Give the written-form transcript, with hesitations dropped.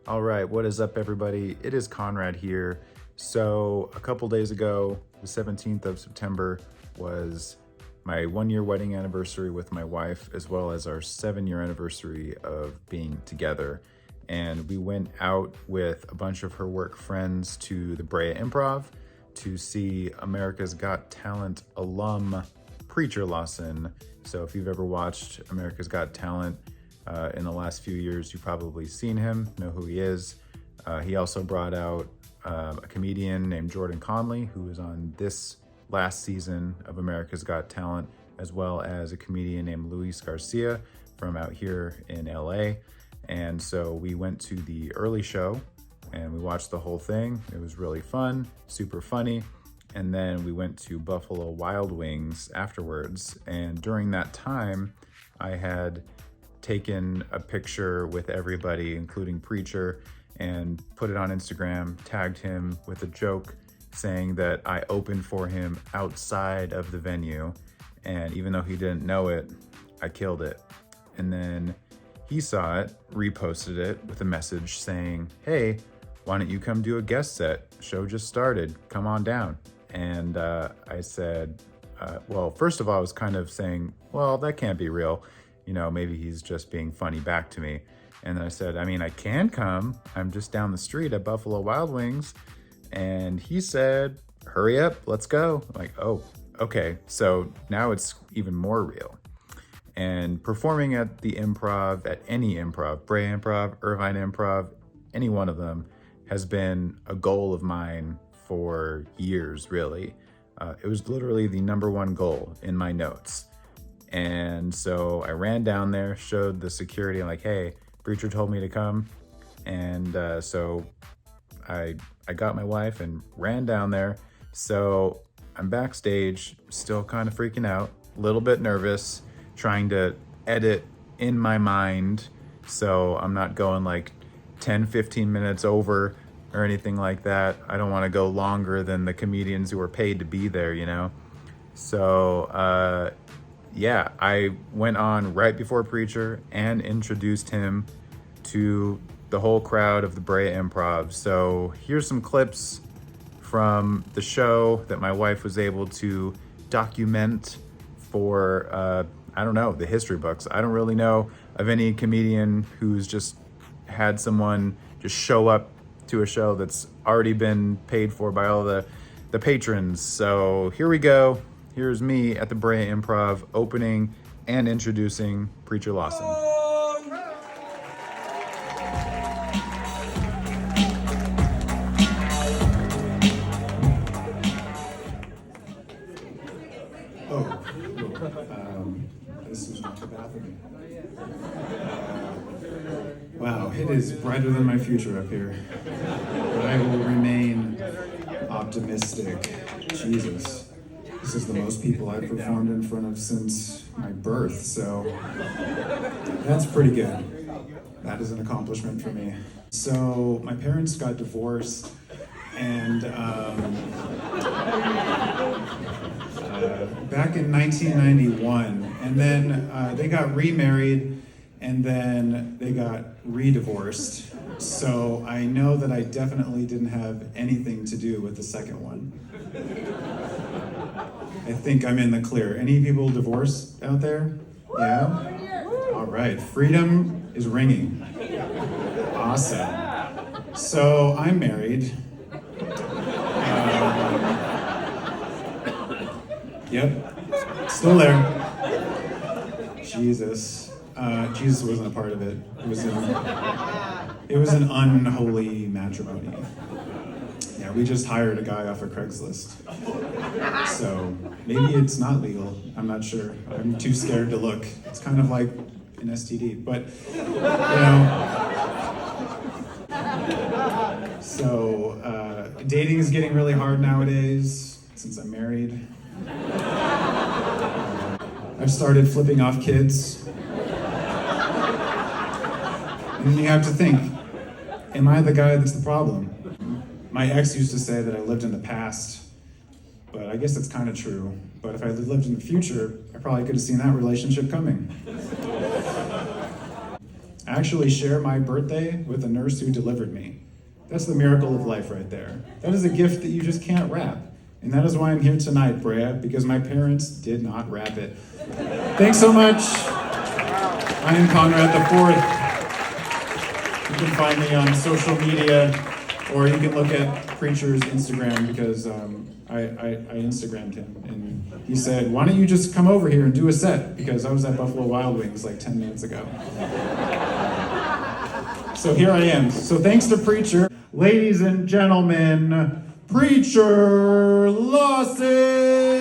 All right, what is up, everybody? It is Conrad here. So a couple days ago, the 17th of September, was my 1-year wedding anniversary with my wife, as well as our 7-year anniversary of being together. And we went out with a bunch of her work friends to the Brea Improv to see America's Got Talent alum preacher Lawson. So if you've ever watched America's Got Talent, in the last few years, you've probably seen him, know who he is. He also brought out a comedian named Jordan Conley, who was on this last season of America's Got Talent, as well as a comedian named Luis Garcia from out here in LA. And so we went to the early show and we watched the whole thing. It was really fun, super funny. And then we went to Buffalo Wild Wings afterwards. And during that time, I had taken a picture with everybody, including Preacher, and put it on Instagram, tagged him with a joke saying that I opened for him outside of the venue. And even though he didn't know it, I killed it. And then he saw it, reposted it with a message saying, "Hey, why don't you come do a guest set? Show just started, come on down." And I said, well, first of all, I was kind of saying, well, that can't be real. You know, maybe he's just being funny back to me. And then I said, I mean, I can come. I'm just down the street at Buffalo Wild Wings. And he said, hurry up, let's go. I'm like, oh, okay. So now it's even more real. And performing at the improv, at any improv, Brea Improv, Irvine Improv, any one of them, has been a goal of mine for years, really. It was literally the #1 goal in my notes. And so I ran down there, showed the security, I'm like, hey, Preacher told me to come. And so I got my wife and ran down there. So I'm backstage, still kind of freaking out, a little bit nervous, trying to edit in my mind so I'm not going like 10, 15 minutes over or anything like that. I don't want to go longer than the comedians who are paid to be there, you know? So, yeah, I went on right before Preacher and introduced him to the whole crowd of the Brea Improv. So here's some clips from the show that my wife was able to document for, I don't know, the history books. I don't really know of any comedian who's just had someone just show up to a show that's already been paid for by all the patrons. So here we go. Here's me at the Brea Improv opening and introducing Preacher Lawson. Oh, this is not the bathroom. Wow, it is brighter than my future up here. But I will remain optimistic. Jesus. This is the most people I've performed in front of since my birth, so that's pretty good. That is an accomplishment for me. So my parents got divorced, and back in 1991, and then they got remarried, and then they got re-divorced. So I know that I definitely didn't have anything to do with the second one. I think I'm in the clear. Any people divorced out there? Yeah? All right, freedom is ringing. Awesome. So I'm married. Yep, still there. Jesus. Jesus wasn't a part of it. It was an unholy matrimony. Yeah, we just hired a guy off of Craigslist. So maybe it's not legal. I'm not sure. I'm too scared to look. It's kind of like an STD, but you know. So dating is getting really hard nowadays since I'm married. I've started flipping off kids. And you have to think, am I the guy that's the problem? My ex used to say that I lived in the past, but I guess that's kind of true. But if I lived in the future, I probably could have seen that relationship coming. actually share my birthday with the nurse who delivered me. That's the miracle of life right there. That is a gift that you just can't wrap. And that is why I'm here tonight, Brea, because my parents did not wrap it. Thanks so much. I am Conrad the Fourth. You can find me on social media, or you can look at Preacher's Instagram, because I Instagrammed him, and he said, why don't you just come over here and do a set, because I was at Buffalo Wild Wings like 10 minutes ago. So here I am. So thanks to Preacher. Ladies and gentlemen, Preacher Lawson!